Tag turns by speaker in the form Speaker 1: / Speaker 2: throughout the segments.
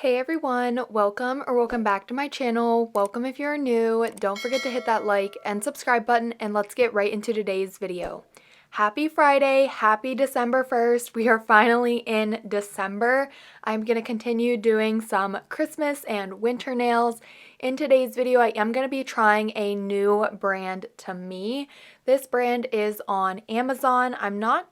Speaker 1: Hey everyone, welcome back to my channel. Welcome if you're new. Don't forget to hit that like and subscribe button, and let's get right into today's video. Happy Friday, happy December 1st. We are finally in December. I'm going to continue doing some Christmas and winter nails. In today's video, I am going to be trying a new brand to me. This brand is on Amazon. I'm not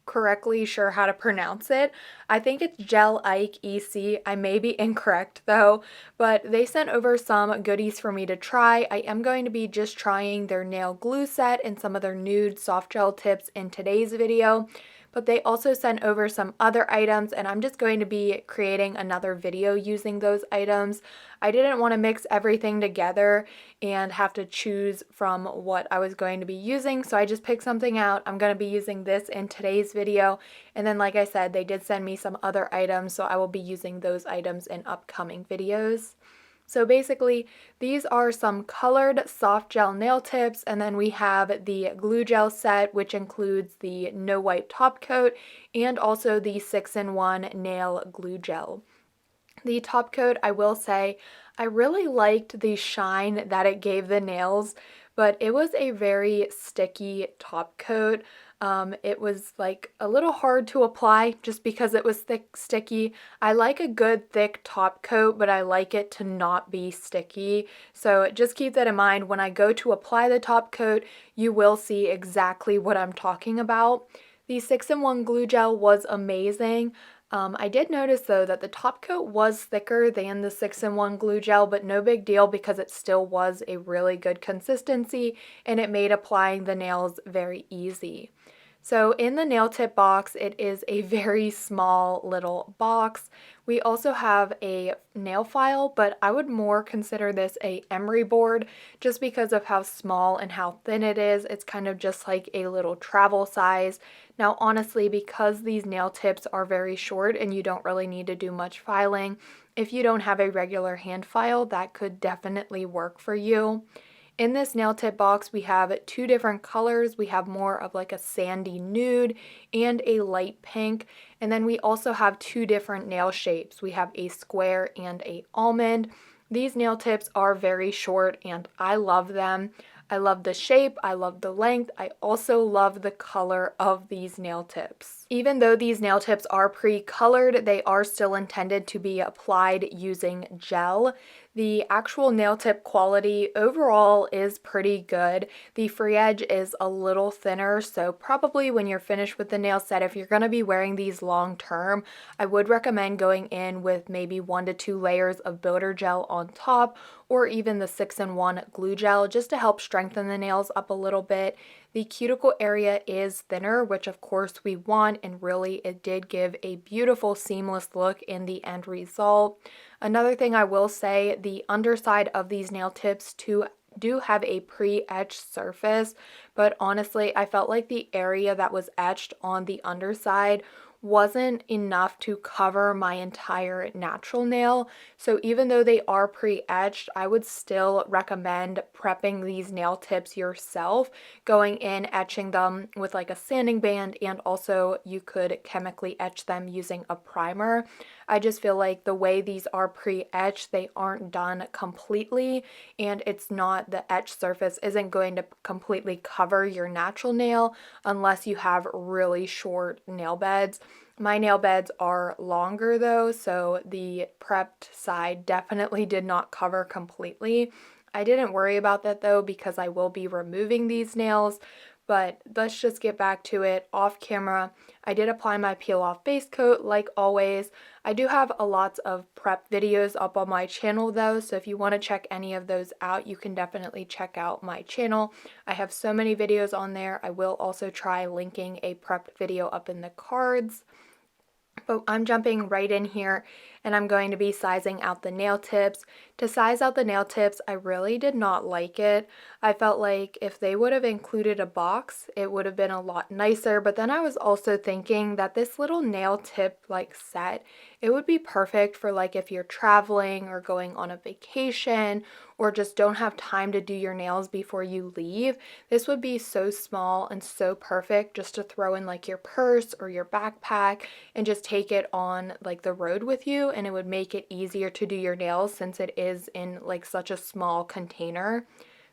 Speaker 1: correctly sure how to pronounce it. I think it's Gel Ike EC. I may be incorrect though, but they sent over some goodies for me to try. I am going to be just trying their nail glue set and some of their nude soft gel tips in today's video. But they also sent over some other items, and I'm just going to be creating another video using those items. I didn't want to mix everything together and have to choose from what I was going to be using, so I just picked something out. I'm going to be using this in today's video, and then like I said, they did send me some other items, so I will be using those items in upcoming videos. So basically, these are some colored soft gel nail tips, and then we have the glue gel set, which includes the no wipe top coat and also the 6-in-1 nail glue gel. The top coat, I will say, I really liked the shine that it gave the nails, but it was a very sticky top coat. It was like a little hard to apply just because it was thick, sticky. I like a good thick top coat, but I like it to not be sticky. So just keep that in mind. When I go to apply the top coat, you will see exactly what I'm talking about. The 6-in-1 glue gel was amazing. I did notice though that the top coat was thicker than the 6-in-1 glue gel, but no big deal because it still was a really good consistency and it made applying the nails very easy. So in the nail tip box, it is a very small little box. We also have a nail file, but I would more consider this a emery board just because of how small and how thin it is. It's kind of just like a little travel size. Now, honestly, because these nail tips are very short and you don't really need to do much filing, if you don't have a regular hand file, that could definitely work for you. In this nail tip box, we have two different colors. We have more of like a sandy nude and a light pink. And then we also have two different nail shapes. We have a square and a almond. These nail tips are very short and I love them. I love the shape, I love the length, I also love the color of these nail tips. Even though these nail tips are pre-colored, they are still intended to be applied using gel. The actual nail tip quality overall is pretty good. The free edge is a little thinner, so probably when you're finished with the nail set, if you're going to be wearing these long term, I would recommend going in with maybe 1 to 2 layers of builder gel on top, or even the 6-in-1 glue gel just to help strengthen the nails up a little bit. The cuticle area is thinner, which of course we want, and really it did give a beautiful seamless look in the end result. Another thing I will say, the underside of these nail tips do have a pre-etched surface, but honestly I felt like the area that was etched on the underside wasn't enough to cover my entire natural nail. So even though they are pre-etched, I would still recommend prepping these nail tips yourself, going in, etching them with like a sanding band, and also you could chemically etch them using a primer. I just feel like the way these are pre-etched, they aren't done completely, and it's not, the etched surface isn't going to completely cover your natural nail unless you have really short nail beds. My nail beds are longer though, so the prepped side definitely did not cover completely. I didn't worry about that though because I will be removing these nails, but let's just get back to it off camera. I did apply my peel off base coat like always. I do have a lot of prep videos up on my channel though, so if you want to check any of those out, you can definitely check out my channel. I have so many videos on there. I will also try linking a prep video up in the cards. But I'm jumping right in here and I'm going to be sizing out the nail tips. To size out the nail tips, I really did not like it. I felt like if they would have included a box, it would have been a lot nicer. But then I was also thinking that this little nail tip like set, it would be perfect for like if you're traveling or going on a vacation or just don't have time to do your nails before you leave. This would be so small and so perfect just to throw in like your purse or your backpack and just take it on like the road with you and it would make it easier to do your nails since it is in like such a small container.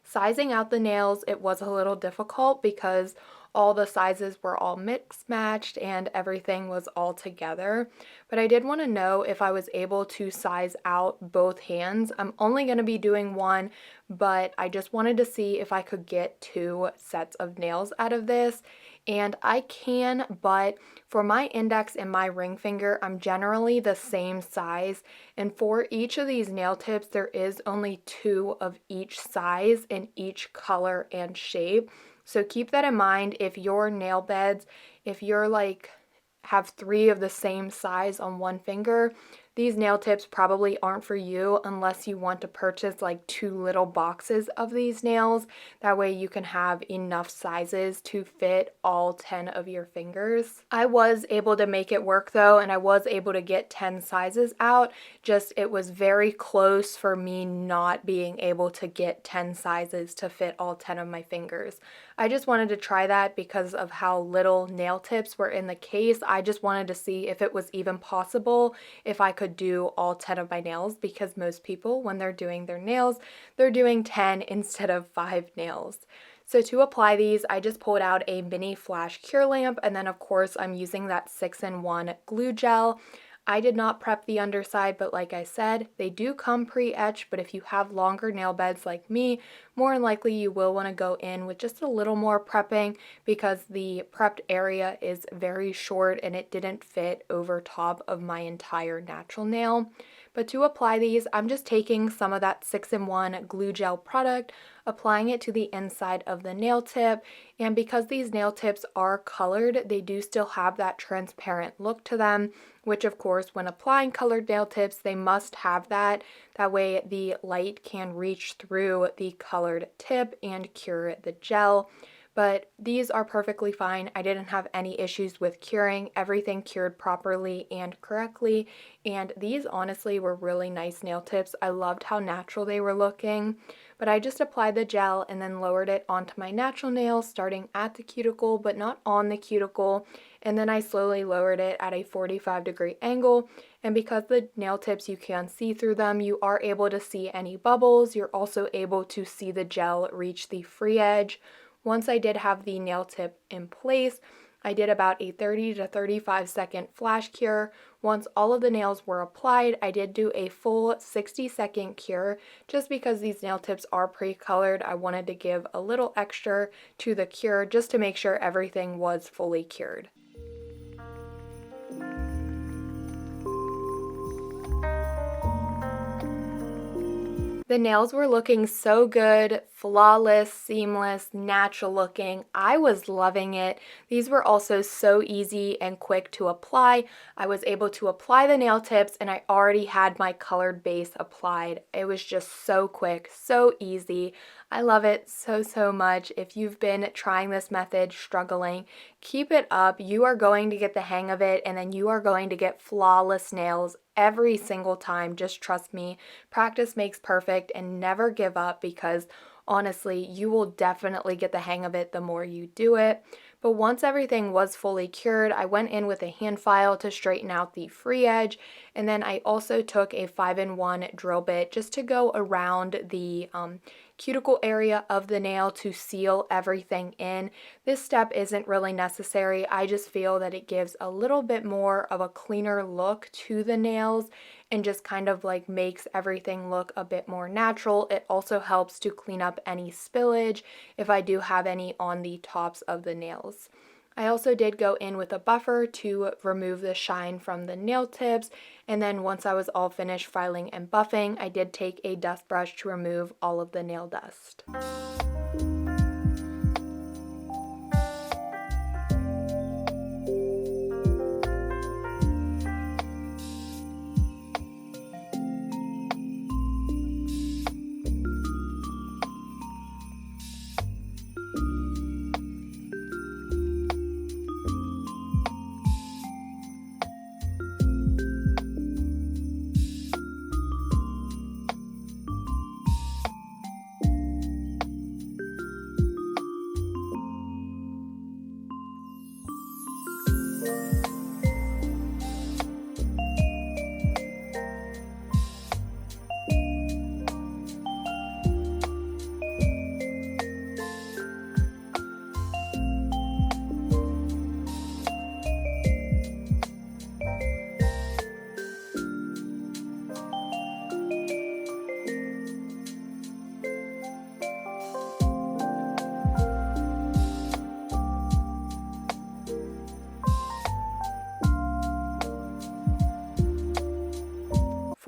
Speaker 1: Sizing out the nails, it was a little difficult because all the sizes were all mixed matched and everything was all together. But I did want to know if I was able to size out both hands. I'm only going to be doing one, but I just wanted to see if I could get 2 sets of nails out of this. And I can, but for my index and my ring finger, I'm generally the same size. And for each of these nail tips, there is only 2 of each size in each color and shape. So keep that in mind if your nail beds, if you're like have 3 of the same size on one finger, these nail tips probably aren't for you unless you want to purchase like 2 little boxes of these nails. That way you can have enough sizes to fit all 10 of your fingers. I was able to make it work though, and I was able to get 10 sizes out, just it was very close for me not being able to get 10 sizes to fit all 10 of my fingers. I just wanted to try that because of how little nail tips were in the case. I just wanted to see if it was even possible if I could do all 10 of my nails, because most people when they're doing their nails, they're doing 10 instead of 5 nails. So to apply these, I just pulled out a mini flash cure lamp, and then of course I'm using that 6-in-1 glue gel. I did not prep the underside, but like I said, they do come pre-etched, but if you have longer nail beds like me, more than likely you will want to go in with just a little more prepping because the prepped area is very short and it didn't fit over top of my entire natural nail. But to apply these, I'm just taking some of that 6-in-1 glue gel product, applying it to the inside of the nail tip, and because these nail tips are colored, they do still have that transparent look to them, which of course when applying colored nail tips, they must have that. That way the light can reach through the colored tip and cure the gel. But these are perfectly fine. I didn't have any issues with curing. Everything cured properly and correctly, and these honestly were really nice nail tips. I loved how natural they were looking. But I just applied the gel and then lowered it onto my natural nails, starting at the cuticle but not on the cuticle, and then I slowly lowered it at a 45-degree angle. And because the nail tips you can see through them, you are able to see any bubbles. You're also able to see the gel reach the free edge. Once I did have the nail tip in place, I did about a 30 to 35 second flash cure. Once all of the nails were applied, I did do a full 60-second cure. Just because these nail tips are pre-colored, I wanted to give a little extra to the cure just to make sure everything was fully cured. The nails were looking so good, flawless, seamless, natural looking. I was loving it. These were also so easy and quick to apply. I was able to apply the nail tips and I already had my colored base applied. It was just so quick, so easy. I love it so much. If you've been trying this method, struggling, keep it up. You are going to get the hang of it, and then you are going to get flawless nails every single time. Just trust me. Practice makes perfect, and never give up, because honestly, you will definitely get the hang of it the more you do it. But once everything was fully cured, I went in with a hand file to straighten out the free edge, and then I also took a 5-in-1 drill bit just to go around the cuticle area of the nail to seal everything in. This step isn't really necessary. I just feel that it gives a little bit more of a cleaner look to the nails and just kind of like makes everything look a bit more natural. It also helps to clean up any spillage if I do have any on the tops of the nails. I also did go in with a buffer to remove the shine from the nail tips, and then once I was all finished filing and buffing, I did take a dust brush to remove all of the nail dust.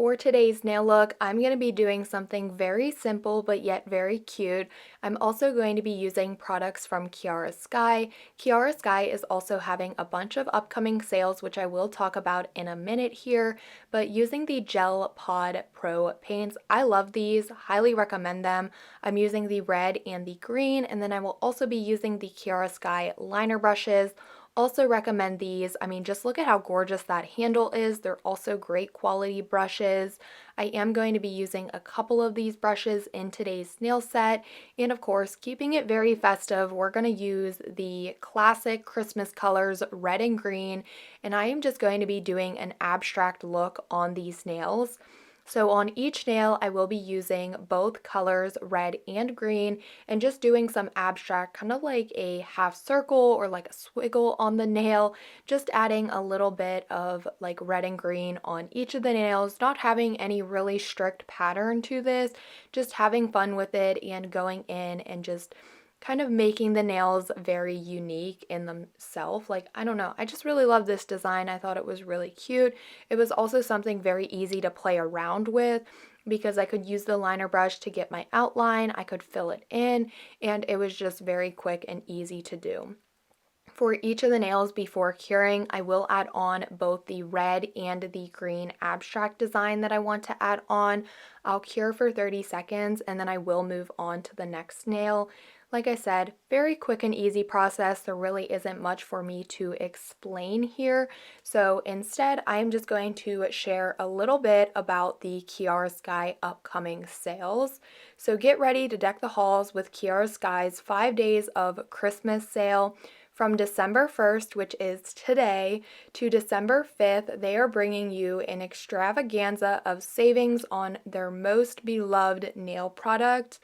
Speaker 1: for today's nail look, I'm going to be doing something very simple but yet very cute. I'm also going to be using products from Kiara Sky. Kiara Sky is also having a bunch of upcoming sales, which I will talk about in a minute here, but using the Gel Pod Pro paints, I love these, highly recommend them. I'm using the red and the green, and then I will also be using the Kiara Sky liner brushes. Also recommend these. I mean, just look at how gorgeous that handle is. They're also great quality brushes. I am going to be using a couple of these brushes in today's nail set. And of course, keeping it very festive, we're going to use the classic Christmas colors, red and green. And I am just going to be doing an abstract look on these nails. So on each nail, I will be using both colors, red and green, and just doing some abstract, kind of like a half circle or like a swiggle on the nail, just adding a little bit of like red and green on each of the nails, not having any really strict pattern to this, just having fun with it and going in and just kind of making the nails very unique in themselves. Like, I don't know, I just really love this design. I thought it was really cute. It was also something very easy to play around with because I could use the liner brush to get my outline, I could fill it in, and it was just very quick and easy to do. For each of the nails before curing, I will add on both the red and the green abstract design that I want to add on. I'll cure for 30 seconds and then I will move on to the next nail. Like I said, very quick and easy process. There really isn't much for me to explain here. So instead, I am just going to share a little bit about the Kiara Sky upcoming sales. So get ready to deck the halls with Kiara Sky's 5 days of Christmas sale. From December 1st, which is today, to December 5th, they are bringing you an extravaganza of savings on their most beloved nail product.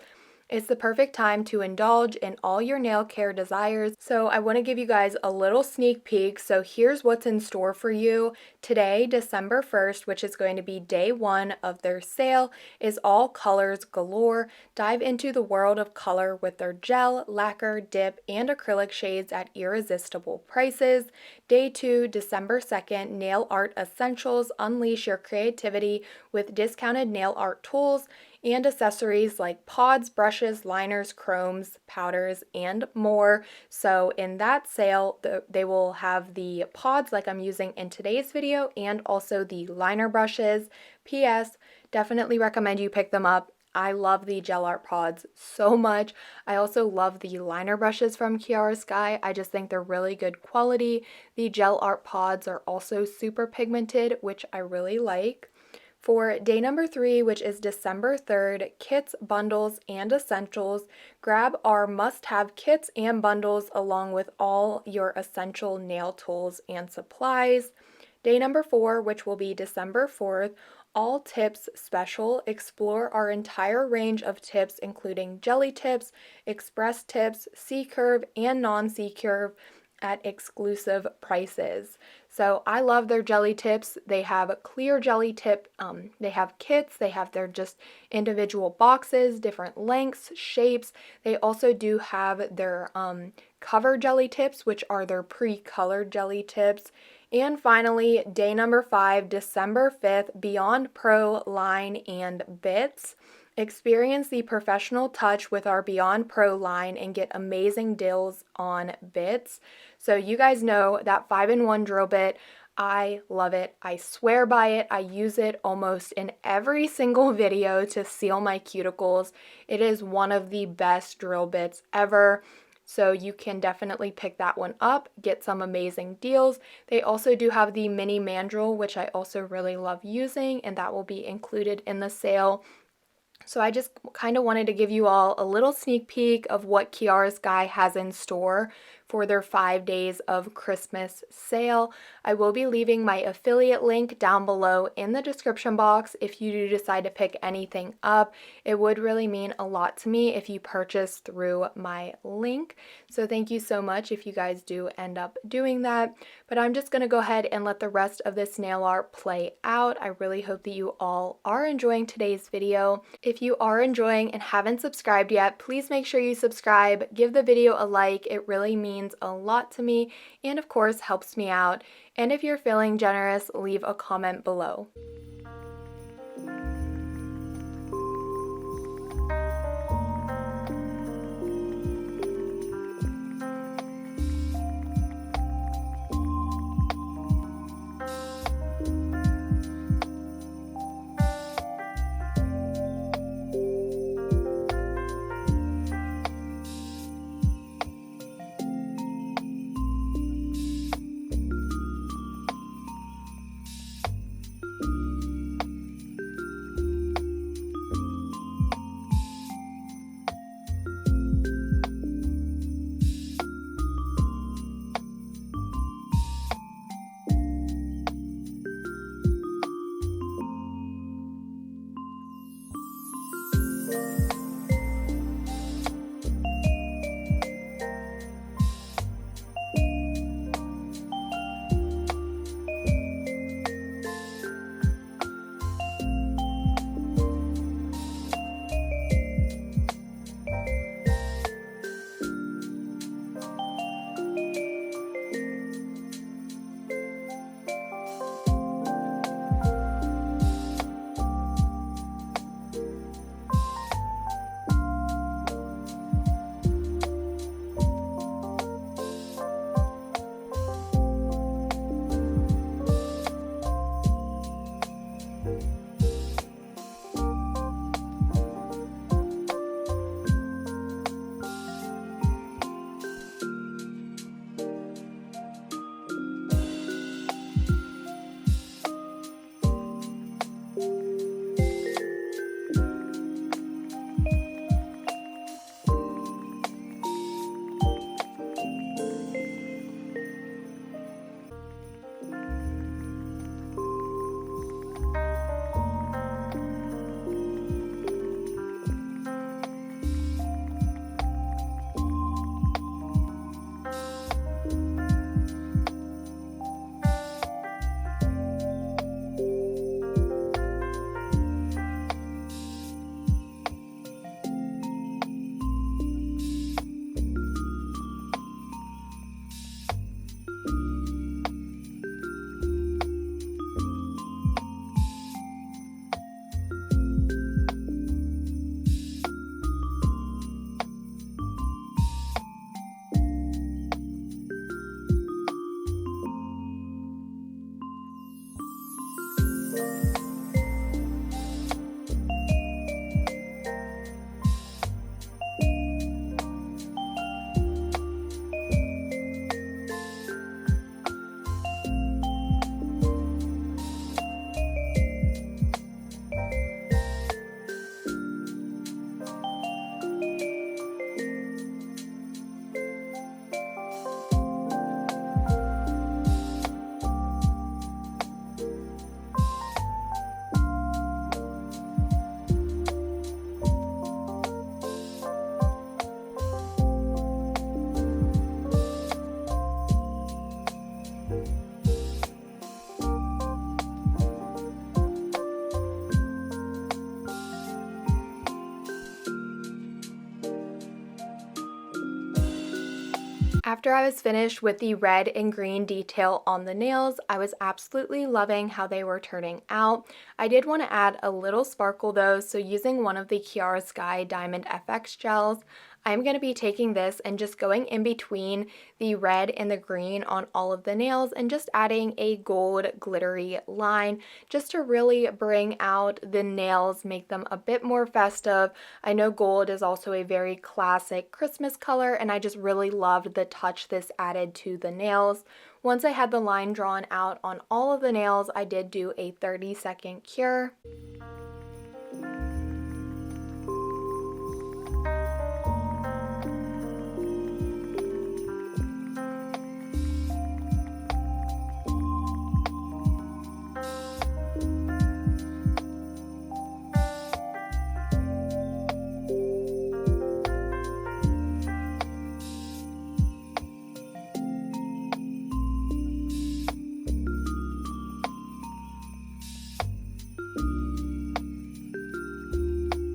Speaker 1: It's the perfect time to indulge in all your nail care desires. So I want to give you guys a little sneak peek. So here's what's in store for you. Today, December 1st, which is going to be day one of their sale, is all colors galore. Dive into the world of color with their gel, lacquer, dip, and acrylic shades at irresistible prices. Day two, December 2nd, nail art essentials. Unleash your creativity with discounted nail art tools and accessories like pods, brushes, liners, chromes, powders, and more. So in that sale, they will have the pods like I'm using in today's video and also the liner brushes. P.S. Definitely recommend you pick them up. I love the gel art pods so much. I also love the liner brushes from Kiara Sky. I just think they're really good quality. The gel art pods are also super pigmented, which I really like. For day number 3, which is December 3rd, kits, bundles, and essentials, grab our must-have kits and bundles along with all your essential nail tools and supplies. Day number 4, which will be December 4th, all tips special. Explore our entire range of tips, including jelly tips, express tips, C-curve, and non-C-curve at exclusive prices. So I love their jelly tips. They have a clear jelly tip. They have kits. They have their just individual boxes, different lengths, shapes. They also do have their cover jelly tips, which are their pre-colored jelly tips. And finally, day number 5, December 5th, Beyond Pro line and bits. Experience the professional touch with our Beyond Pro line and get amazing deals on bits. So you guys know that 5-in-1 drill bit, I love it. I swear by it. I use it almost in every single video to seal my cuticles. It is one of the best drill bits ever. So you can definitely pick that one up, get some amazing deals. They also do have the mini mandrel, which I also really love using, and that will be included in the sale. So I just kind of wanted to give you all a little sneak peek of what Kiara Sky has in store for their 5 days of Christmas sale. I will be leaving my affiliate link down below in the description box if you do decide to pick anything up. It would really mean a lot to me if you purchase through my link. So thank you so much if you guys do end up doing that. But I'm just going to go ahead and let the rest of this nail art play out. I really hope that you all are enjoying today's video. If you are enjoying and haven't subscribed yet, please make sure you subscribe, give the video a like. It really means a lot to me and of course helps me out. And if you're feeling generous, leave a comment below. After I was finished with the red and green detail on the nails, I was absolutely loving how they were turning out. I did want to add a little sparkle though, so using one of the Chiara Sky Diamond FX gels, I'm going to be taking this and just going in between the red and the green on all of the nails and just adding a gold glittery line just to really bring out the nails, make them a bit more festive. I know gold is also a very classic Christmas color, and I just really loved the touch this added to the nails. Once I had the line drawn out on all of the nails, I did do a 30-second cure.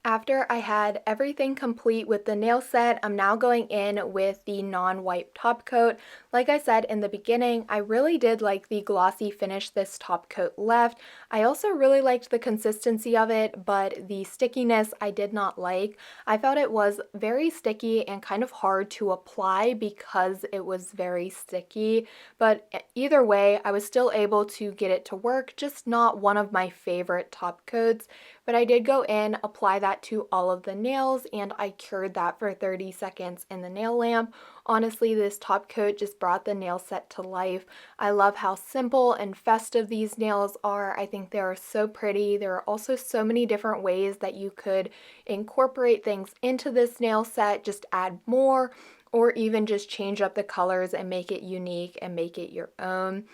Speaker 1: After I had everything complete with the nail set, I'm now going in with the non-wipe top coat. Like I said in the beginning, I really did like the glossy finish this top coat left. I also really liked the consistency of it, but the stickiness I did not like. I felt it was very sticky and kind of hard to apply because it was very sticky, but either way, I was still able to get it to work, just not one of my favorite top coats. But I did go in, apply that to all of the nails, and I cured that for 30 seconds in the nail lamp. Honestly, this top coat just brought the nail set to life. I love how simple and festive these nails are. I think they are so pretty. There are also so many different ways that you could incorporate things into this nail set, just add more, or even just change up the colors and make it unique and make it your own.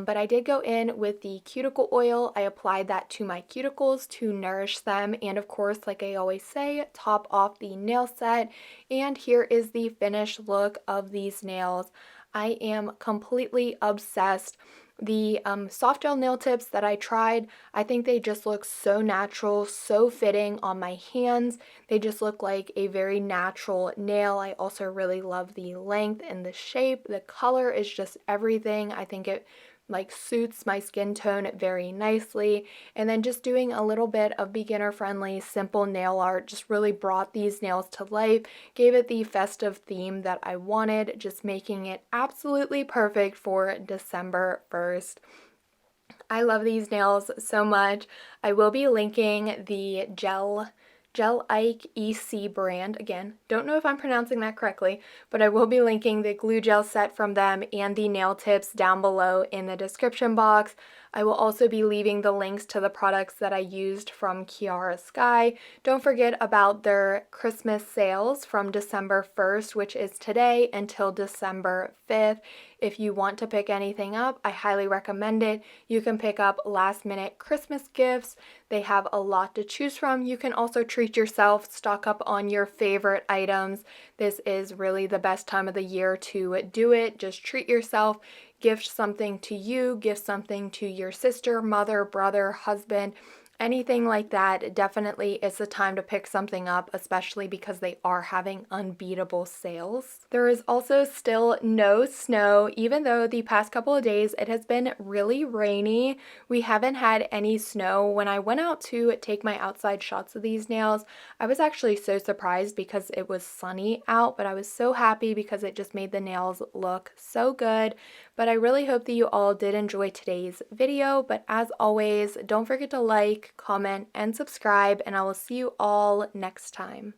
Speaker 1: But I did go in with the cuticle oil. I applied that to my cuticles to nourish them, and of course, like I always say, top off the nail set. And here is the finished look of these nails. I am completely obsessed. The soft gel nail tips that I tried, I think they just look so natural, so fitting on my hands. They just look like a very natural nail. I also really love the length and the shape. The color is just everything. I think it like suits my skin tone very nicely. And then just doing a little bit of beginner friendly simple nail art just really brought these nails to life, gave it the festive theme that I wanted, just making it absolutely perfect for December 1st. I love these nails so much. I will be linking the Jeulia EC brand. Again, don't know if I'm pronouncing that correctly, but I will be linking the glue gel set from them and the nail tips down below in the description box. I will also be leaving the links to the products that I used from Chiara Sky. Don't forget about their Christmas sales from December 1st, which is today, until December 5th. If you want to pick anything up, I highly recommend it. You can pick up last minute Christmas gifts. They have a lot to choose from. You can also treat yourself, stock up on your favorite items. This is really the best time of the year to do it. Just treat yourself. Gift something to you, gift something to your sister, mother, brother, husband, anything like that. Definitely it's the time to pick something up, especially because they are having unbeatable sales. There is also still no snow, even though the past couple of days it has been really rainy. We haven't had any snow. When I went out to take my outside shots of these nails, I was actually so surprised because it was sunny out, but I was so happy because it just made the nails look so good. But I really hope that you all did enjoy today's video. But as always, don't forget to like, comment, and subscribe, and I will see you all next time.